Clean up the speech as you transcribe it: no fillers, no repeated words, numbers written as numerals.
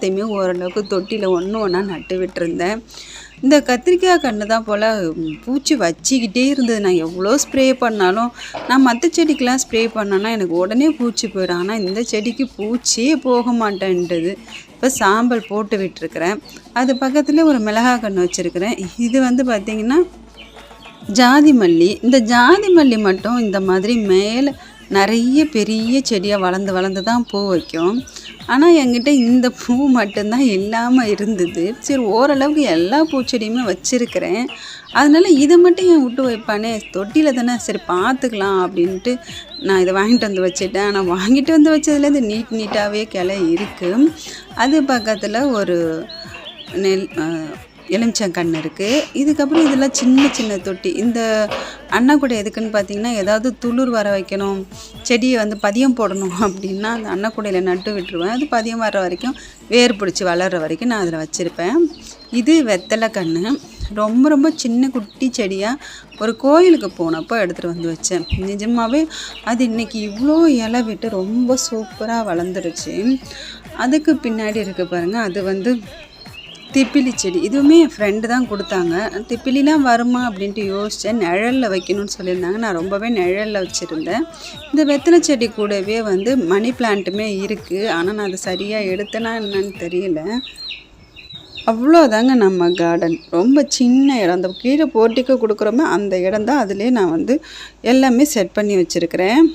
எல்லாத்தையுமே ஓரளவுக்கு தொட்டியில் ஒன்று ஒன்றா நட்டு விட்டுருந்தேன். இந்த கத்திரிக்காய் கன்று தான் போல் பூச்சி வச்சிக்கிட்டே இருந்தது. நான் எவ்வளோ ஸ்ப்ரே பண்ணாலும், நான் மற்ற செடிக்கெலாம் ஸ்ப்ரே பண்ணேன்னா எனக்கு உடனே பூச்சி போயிடும். ஆனால் இந்த செடிக்கு பூச்சியே போக மாட்டேன்ட்டுது. இப்போ சாம்பல் போட்டு விட்டுருக்குறேன். அது பக்கத்தில் ஒரு மிளகாய் கன்று வச்சுருக்கிறேன். இது வந்து பார்த்திங்கன்னா ஜாதி மல்லி. இந்த ஜாதி மல்லி மட்டும் இந்த மாதிரி மேலே நிறைய பெரிய செடியாக வளர்ந்து வளர்ந்து தான் பூ வைக்கும். ஆனால் என்கிட்ட இந்த பூ மட்டும்தான் இல்லாமல் இருந்தது. சரி, ஓரளவுக்கு எல்லா பூச்செடியுமே வச்சுருக்கிறேன். அதனால் இதை மட்டும் ஏன் விட்டு வைப்பானே, தொட்டியில் தானே, சரி பார்த்துக்கலாம் அப்படின்ட்டு நான் இதை வாங்கிட்டு வந்து வச்சுட்டேன். ஆனால் வாங்கிட்டு வந்து வச்சதுலேருந்து நீட்டாகவே கிளை இருக்குது. அது பக்கத்தில் ஒரு எலுமிச்சங்கன்று இருக்குது. இதுக்கப்புறம் இதெல்லாம் சின்ன சின்ன தொட்டி. இந்த அன்னக்கூடை எதுக்குன்னு பார்த்தீங்கன்னா, ஏதாவது துளிர் வர வைக்கணும், செடியை வந்து பதியம் போடணும் அப்படின்னா அந்த அன்னக்கூடையில் நட்டு விட்டுருவேன். அது பதியம் வர வரைக்கும், வேர் பிடிச்சி வளர்கிற வரைக்கும் நான் அதில் வச்சுருப்பேன். இது வெத்தலை கன்று. ரொம்ப ரொம்ப சின்ன குட்டி செடியாக ஒரு கோயிலுக்கு போனப்போ எடுத்துகிட்டு வந்து வச்சேன். நிஜமாகவே அது இன்றைக்கி இவ்வளோ இலை விட்டு ரொம்ப சூப்பராக வளர்ந்துருச்சு. அதுக்கு பின்னாடி இருக்குது பாருங்கள், அது வந்து திப்பிலி செடி. இதுவுமே என் ஃப்ரெண்டு தான் கொடுத்தாங்க. திப்பிலிலாம் வருமா அப்படின்ட்டு யோசித்தேன். நிழலில் வைக்கணும்னு சொல்லியிருந்தாங்க. நான் ரொம்பவே நிழலில் வச்சுருந்தேன். இந்த வெத்தலை செடி கூடவே வந்து மணி பிளான்ட்டுமே இருக்குது. ஆனால் நான் அதை சரியாக எடுத்தேனா என்னன்னு தெரியல. அவ்வளோதாங்க நம்ம கார்டன். ரொம்ப சின்ன இடம். அந்த கீழே போர்ட்டிக்கோ கொடுக்குறோமே அந்த இடம் தான். அதிலே நான் வந்து எல்லாமே செட் பண்ணி வச்சுருக்கிறேன்.